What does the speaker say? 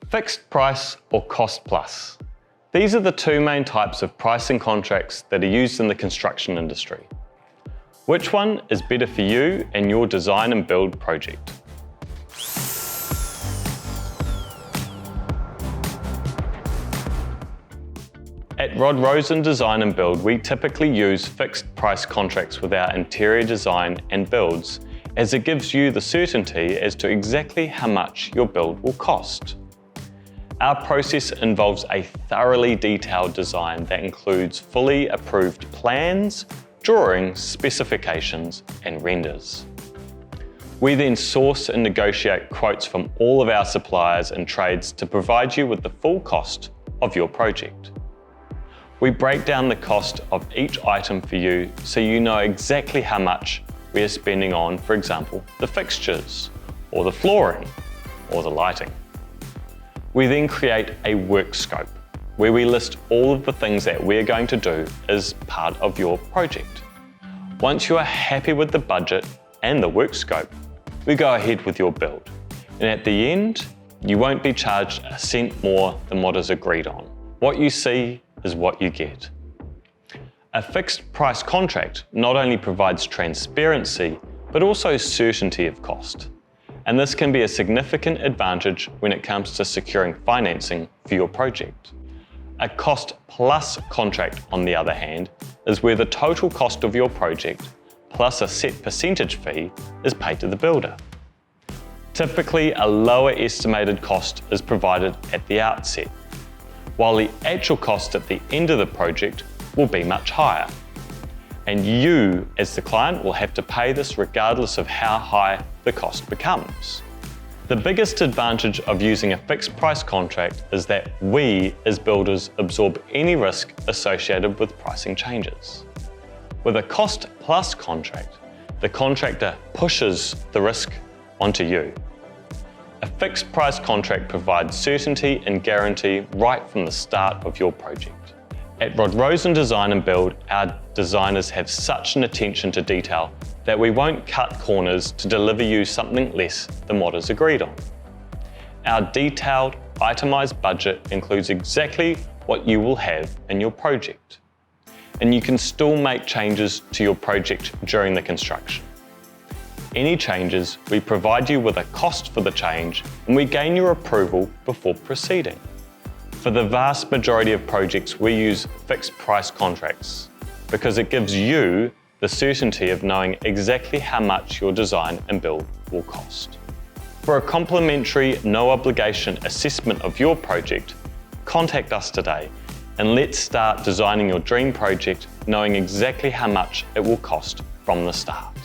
Fixed price or cost plus. These are the two main types of pricing contracts that are used in the construction industry. Which one is better for you and your design and build project? At Rodrozen Design and Build, we typically use fixed price contracts with our interior design and builds, as it gives you the certainty as to exactly how much your build will cost. Our process involves a thoroughly detailed design that includes fully approved plans, drawings, specifications, and renders. We then source and negotiate quotes from all of our suppliers and trades to provide you with the full cost of your project. We break down the cost of each item for you so you know exactly how much we are spending on, for example, the fixtures, or the flooring, or the lighting. We then create a work scope where we list all of the things that we're going to do as part of your project. Once you are happy with the budget and the work scope, we go ahead with your build. And at the end, you won't be charged a cent more than what is agreed on. What you see is what you get. A fixed price contract not only provides transparency, but also certainty of cost. And this can be a significant advantage when it comes to securing financing for your project. A cost plus contract, on the other hand, is where the total cost of your project plus a set percentage fee is paid to the builder. Typically, a lower estimated cost is provided at the outset, while the actual cost at the end of the project will be much higher. And you, as the client, will have to pay this regardless of how high the cost becomes. The biggest advantage of using a fixed price contract is that we, as builders, absorb any risk associated with pricing changes. With a cost plus contract, the contractor pushes the risk onto you. A fixed price contract provides certainty and guarantee right from the start of your project. At Rodrozen Design and Build, our designers have such an attention to detail that we won't cut corners to deliver you something less than what is agreed on. Our detailed, itemized budget includes exactly what you will have in your project. And you can still make changes to your project during the construction. Any changes, we provide you with a cost for the change and we gain your approval before proceeding. For the vast majority of projects, we use fixed price contracts because it gives you the certainty of knowing exactly how much your design and build will cost. For a complimentary, no obligation assessment of your project, contact us today and let's start designing your dream project knowing exactly how much it will cost from the start.